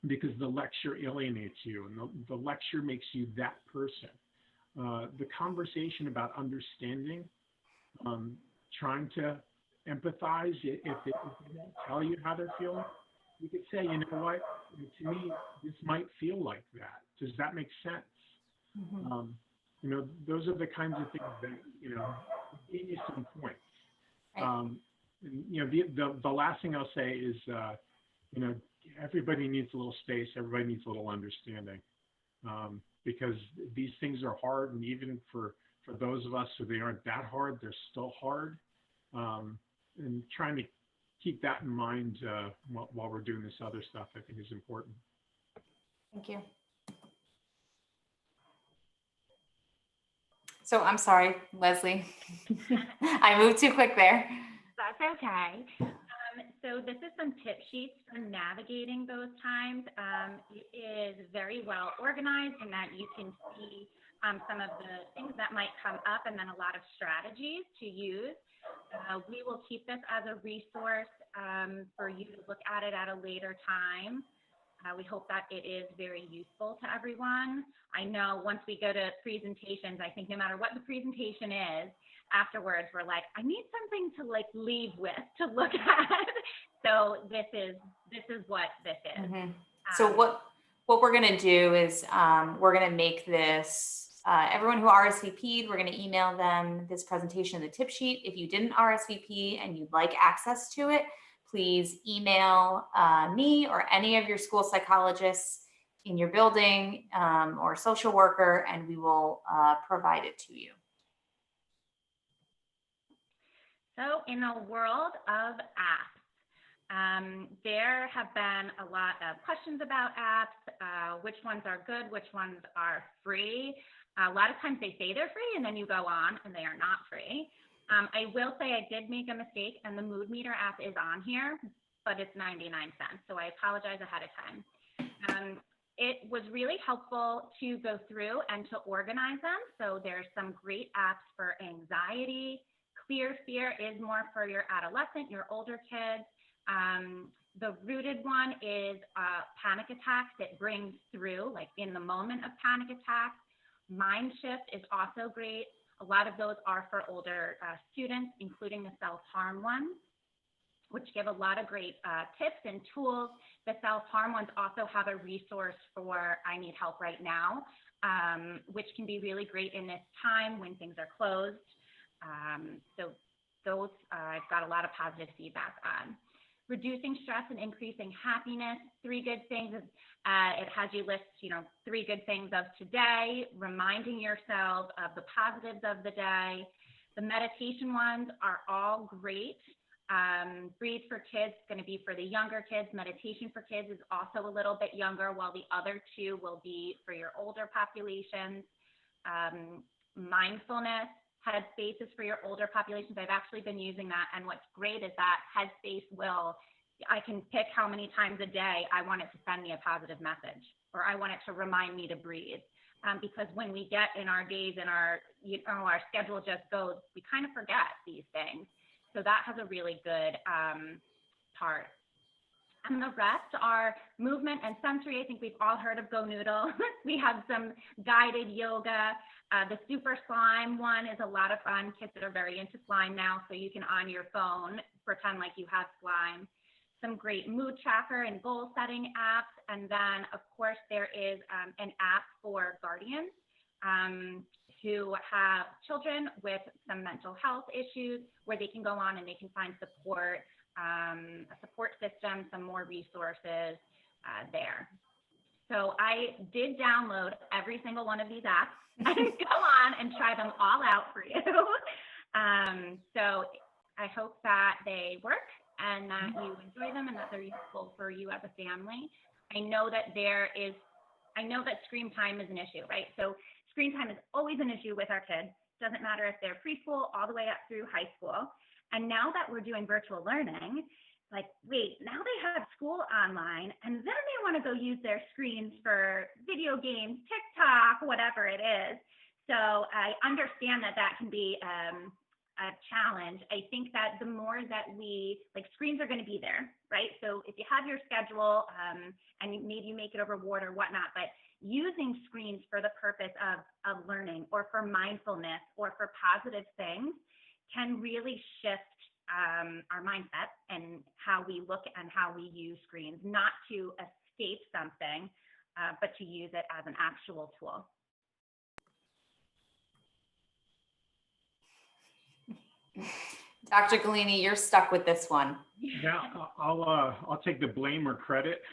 Because the lecture alienates you and the lecture makes you that person. The conversation about understanding, trying to empathize, if they don't tell you how they're feeling, you could say, you know what, to me, this might feel like that. Does that make sense? Mm-hmm. Those are the kinds of things that, give you some points. Right. The last thing I'll say is, everybody needs a little space. Everybody needs a little understanding, because these things are hard. And even for those of us who they aren't that hard, they're still hard. And trying to keep that in mind while we're doing this other stuff, I think is important. Thank you. So I'm sorry, Leslie. I moved too quick there. That's okay. So this is some tip sheets for navigating those times. It is very well organized in that you can see some of the things that might come up and then a lot of strategies to use. We will keep this as a resource for you to look at it at a later time. We hope that it is very useful to everyone. I know once we go to presentations, I think no matter what the presentation is, afterwards we're like, I need something to leave with, to look at. So this is what this is. Mm-hmm. So what we're going to do is we're going to make this, everyone who RSVP'd, we're going to email them this presentation, the tip sheet. If you didn't RSVP and you'd like access to it, please email me or any of your school psychologists in your building or social worker, and we will provide it to you. So in a world of apps, there have been a lot of questions about apps, which ones are good, which ones are free. A lot of times they say they're free and then you go on and they are not free. I will say I did make a mistake and the Mood Meter app is on here, but it's 99 cents. So I apologize ahead of time. It was really helpful to go through and to organize them. So there's some great apps for anxiety. Clear Fear is more for your adolescent, your older kids. The Rooted one is panic attacks. It brings through in the moment of panic attacks. Mindshift is also great. A lot of those are for older students, including the self-harm ones, which give a lot of great tips and tools. The self-harm ones also have a resource for I need help right now, which can be really great in this time when things are closed. So those I've got a lot of positive feedback on. Reducing stress and increasing happiness, 3 good things. It has you list, 3 good things of today, reminding yourself of the positives of the day. The meditation ones are all great. Breathe for Kids is going to be for the younger kids. Meditation for Kids is also a little bit younger, while the other 2 will be for your older populations. Mindfulness, Headspace is for your older populations. I've actually been using that, and what's great is that Headspace I can pick how many times a day I want it to send me a positive message, or I want it to remind me to breathe. Because when we get in our days and our schedule just goes, we kind of forget these things. So that has a really good part. And the rest are movement and sensory. I think we've all heard of Go Noodle. We have some guided yoga. The Super Slime one is a lot of fun. Kids that are very into slime now, so you can on your phone pretend like you have slime. Some great mood tracker and goal setting apps. And then, of course, there is an app for guardians who have children with some mental health issues, where they can go on and they can find support, a support system, some more resources there. So I did download every single one of these apps and go on and try them all out for you. So I hope that they work and that you enjoy them and that they're useful for you as a family. I know that screen time is an issue, right? So screen time is always an issue with our kids. Doesn't matter if they're preschool all the way up through high school. And now that we're doing virtual learning, like, wait, now they have school online and then they want to go use their screens for video games, TikTok, whatever it is. So I understand that that can be a challenge. I think that the more that screens are going to be there, right? So if you have your schedule and maybe you make it a reward or whatnot, but using screens for the purpose of learning or for mindfulness or for positive things can really shift our mindset and how we look and how we use screens, not to escape something, but to use it as an actual tool. Dr. Galini, you're stuck with this one. Yeah, I'll take the blame or credit.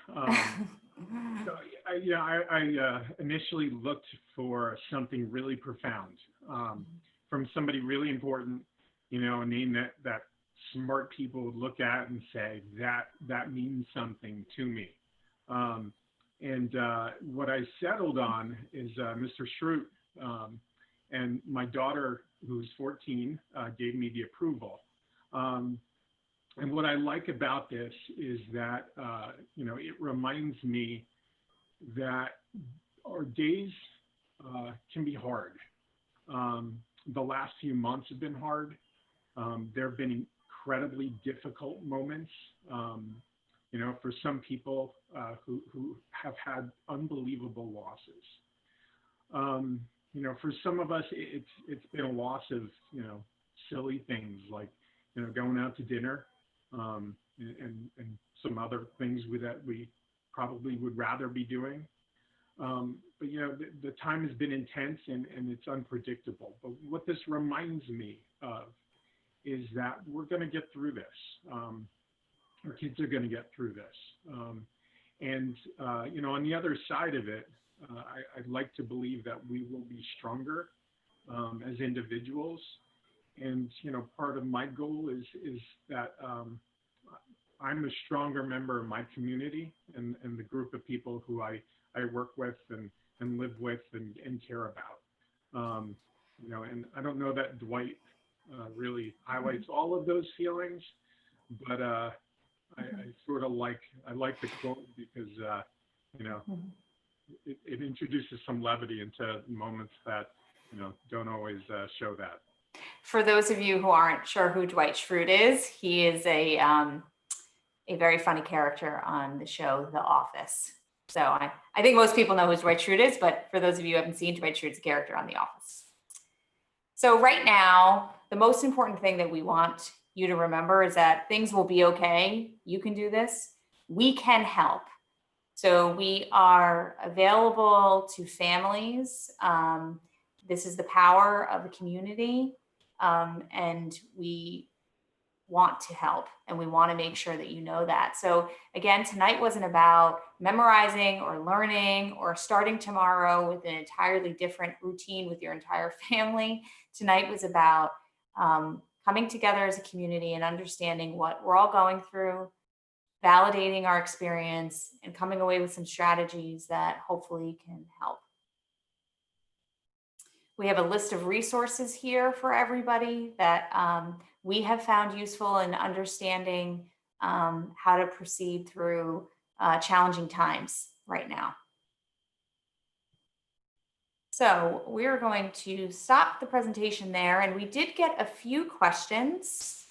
So, I initially looked for something really profound from somebody really important, a name that smart people would look at and say that means something to me. And what I settled on is Mr. Schrute, and my daughter, who's 14, gave me the approval. And what I like about this is that, it reminds me that our days can be hard. The last few months have been hard. There have been incredibly difficult moments, for some people who have had unbelievable losses. For some of us, it's been a loss of, silly things like, going out to dinner and some other things that we probably would rather be doing. But, the time has been intense and it's unpredictable. But what this reminds me of is that we're going to get through this. Our kids are going to get through this. And on the other side of it, I'd like to believe that we will be stronger as individuals. And, part of my goal is that I'm a stronger member of my community and the group of people who I work with and live with and care about. And I don't know that Dwight really highlights all of those feelings, but I sort of like the quote because, it introduces some levity into moments that, don't always show that. For those of you who aren't sure who Dwight Schrute is, he is a very funny character on the show The Office. So I think most people know who Dwight Schrute is, but for those of you who haven't seen, Dwight Schrute's a character on The Office. So right now, the most important thing that we want you to remember is that things will be okay. You can do this. We can help. So we are available to families. This is the power of a community. And we want to help and we want to make sure that you know that. So again, tonight wasn't about memorizing or learning or starting tomorrow with an entirely different routine with your entire family. Tonight was about coming together as a community and understanding what we're all going through, validating our experience, and coming away with some strategies that hopefully can help. We have a list of resources here for everybody that we have found useful in understanding how to proceed through challenging times right now. So we're going to stop the presentation there, and we did get a few questions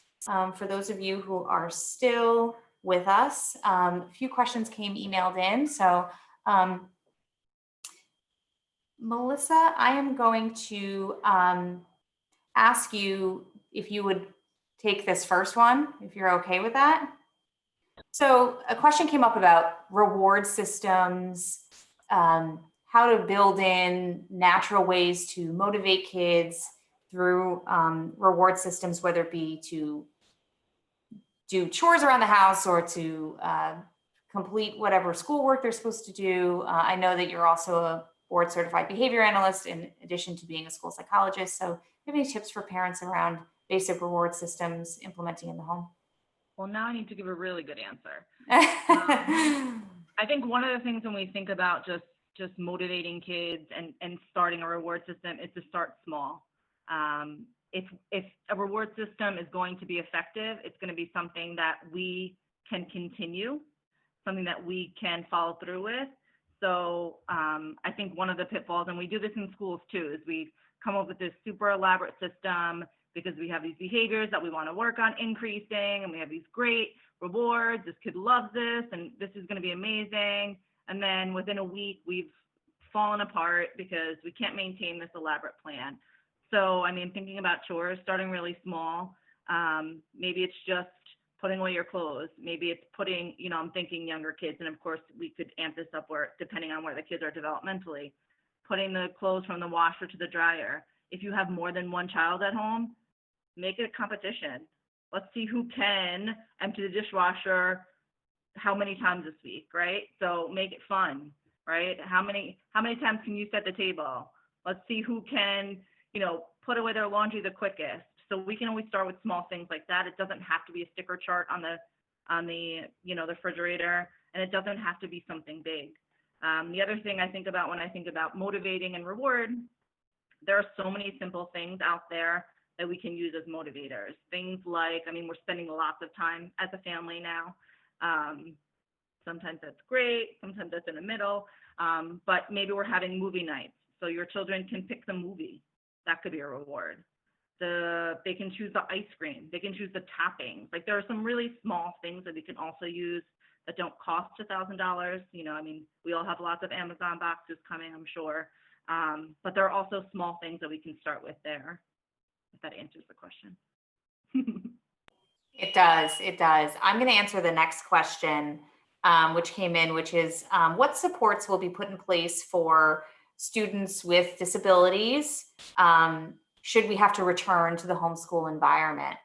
for those of you who are still with us. A few questions came emailed in, so Melissa, I am going to ask you if you would take this first one, if you're okay with that. So a question came up about reward systems, how to build in natural ways to motivate kids through reward systems, whether it be to do chores around the house or to complete whatever schoolwork they're supposed to do. I know that you're also a board certified behavior analyst in addition to being a school psychologist. So do you have any tips for parents around basic reward systems implementing in the home? Well, now I need to give a really good answer. I think one of the things when we think about just motivating kids and starting a reward system is to start small. If a reward system is going to be effective, it's going to be something that we can continue, something that we can follow through with. So I think one of the pitfalls, and we do this in schools too, is we come up with this super elaborate system because we have these behaviors that we want to work on increasing, and we have these great rewards. This kid loves this, and this is going to be amazing. And then within a week, we've fallen apart because we can't maintain this elaborate plan. So, I mean, thinking about chores, starting really small. Maybe it's just putting away your clothes. Maybe it's putting, I'm thinking younger kids, and of course we could amp this up where, depending on where the kids are developmentally, putting the clothes from the washer to the dryer. If you have more than one child at home, make it a competition. Let's see who can empty the dishwasher how many times this week, right? So make it fun, right? How many times can you set the table? Let's see who can, put away their laundry the quickest. So we can always start with small things like that. It doesn't have to be a sticker chart on the the refrigerator, and it doesn't have to be something big. The other thing I think about when I think about motivating and reward, there are so many simple things out there that we can use as motivators. Things like, we're spending lots of time as a family now. Sometimes that's great, sometimes that's in the middle, but maybe we're having movie nights. So your children can pick the movie. That could be a reward. They can choose the ice cream. They can choose the toppings. Like, there are some really small things that we can also use that don't cost $1,000. We all have lots of Amazon boxes coming, I'm sure. But there are also small things that we can start with there, if that answers the question. It does. It does. I'm going to answer the next question, which came in, which is what supports will be put in place for students with disabilities should we have to return to the homeschool environment?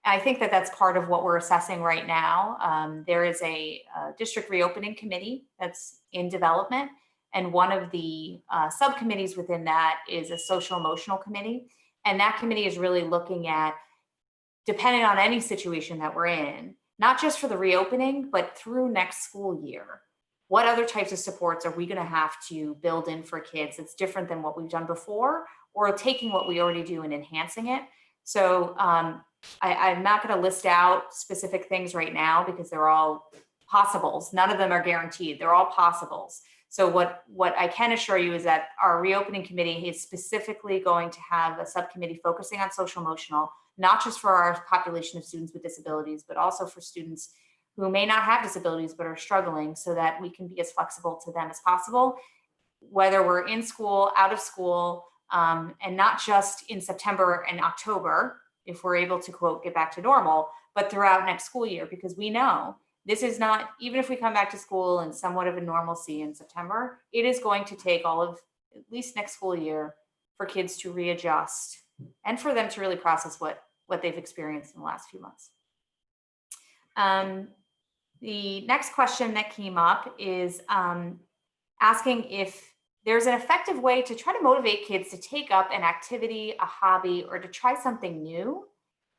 I think that that's part of what we're assessing right now. There is a district reopening committee that's in development, and one of the subcommittees within that is a social emotional committee. And that committee is really looking at, depending on any situation that we're in, not just for the reopening, but through next school year, what other types of supports are we going to have to build in for kids that's different than what we've done before, or taking what we already do and enhancing it? So I'm not going to list out specific things right now because they're all possibles. None of them are guaranteed. They're all possibles. So what I can assure you is that our reopening committee is specifically going to have a subcommittee focusing on social emotional, not just for our population of students with disabilities, but also for students who may not have disabilities but are struggling, so that we can be as flexible to them as possible, whether we're in school, out of school, and not just in September and October, if we're able to, quote, get back to normal, but throughout next school year, because we know this is not, even if we come back to school in somewhat of a normalcy in September, it is going to take all of at least next school year for kids to readjust and for them to really process what they've experienced in the last few months. The next question that came up is asking if there's an effective way to try to motivate kids to take up an activity, a hobby, or to try something new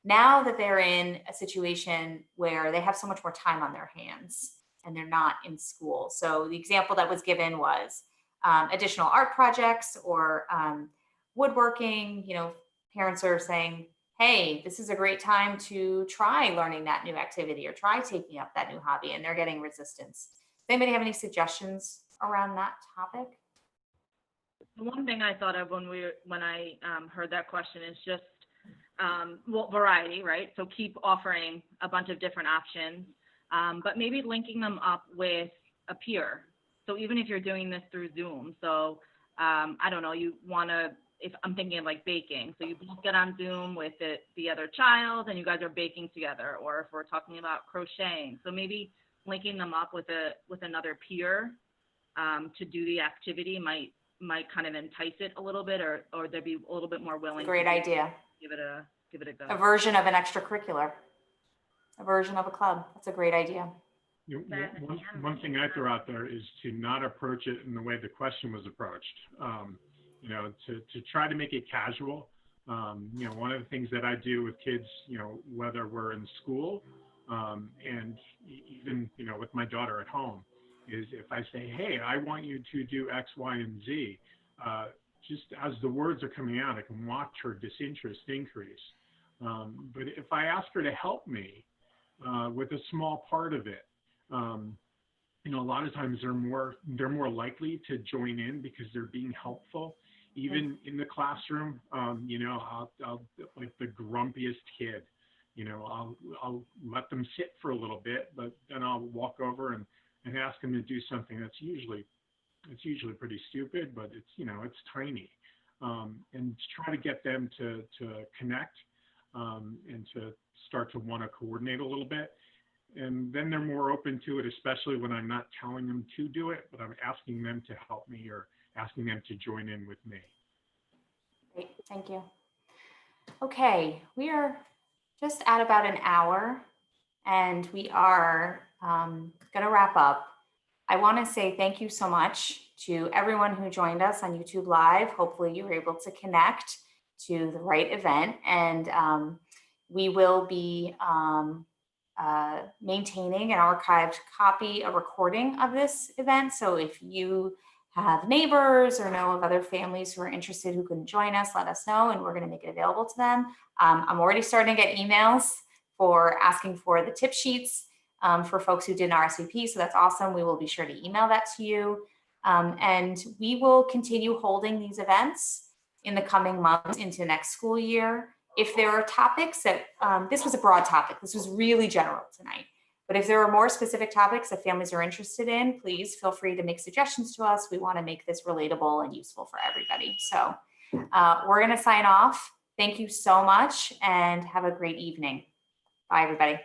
now that they're in a situation where they have so much more time on their hands and they're not in school. So the example that was given was additional art projects or woodworking. Parents are saying, hey, this is a great time to try learning that new activity or try taking up that new hobby, and they're getting resistance. Does anybody have any suggestions around that topic? The one thing I thought of when I heard that question is just variety, right? So keep offering a bunch of different options, but maybe linking them up with a peer. So even if you're doing this through Zoom, so I don't know, you want to, if I'm thinking of like baking, so you both get on Zoom with the other child and you guys are baking together, or if we're talking about crocheting, so maybe linking them up with another peer to do the activity might kind of entice it a little bit, or they'd be a little bit more willing. Great idea. Give it a go. A version of an extracurricular, a version of a club. That's a great idea. One thing I throw out there is to not approach it in the way the question was approached. To try to make it casual. One of the things that I do with kids, whether we're in school and even, with my daughter at home, is if I say, hey, I want you to do X, Y, and Z, just as the words are coming out, I can watch her disinterest increase. But if I ask her to help me with a small part of it, a lot of times they're more likely to join in because they're being helpful. Even in the classroom, I'll like the grumpiest kid, I'll let them sit for a little bit, but then I'll walk over and ask them to do something that's usually pretty stupid, but it's tiny, and try to get them to connect and to start to want to coordinate a little bit. And then they're more open to it, especially when I'm not telling them to do it, but I'm asking them to help me or asking them to join in with me. Great, thank you. Okay, we are just at about an hour and we are going to wrap up. I want to say thank you so much to everyone who joined us on YouTube Live. Hopefully you were able to connect to the right event, and we will be maintaining an archived copy, a recording of this event. So if you have neighbors or know of other families who are interested who can join us, let us know and we're going to make it available to them. I'm already starting to get emails for asking for the tip sheets for folks who did an RSVP, so that's awesome. We will be sure to email that to you. And we will continue holding these events in the coming months into next school year. If there are topics that, this was a broad topic, this was really general tonight, but if there are more specific topics that families are interested in, please feel free to make suggestions to us. We want to make this relatable and useful for everybody. So we're going to sign off. Thank you so much and have a great evening. Bye, everybody.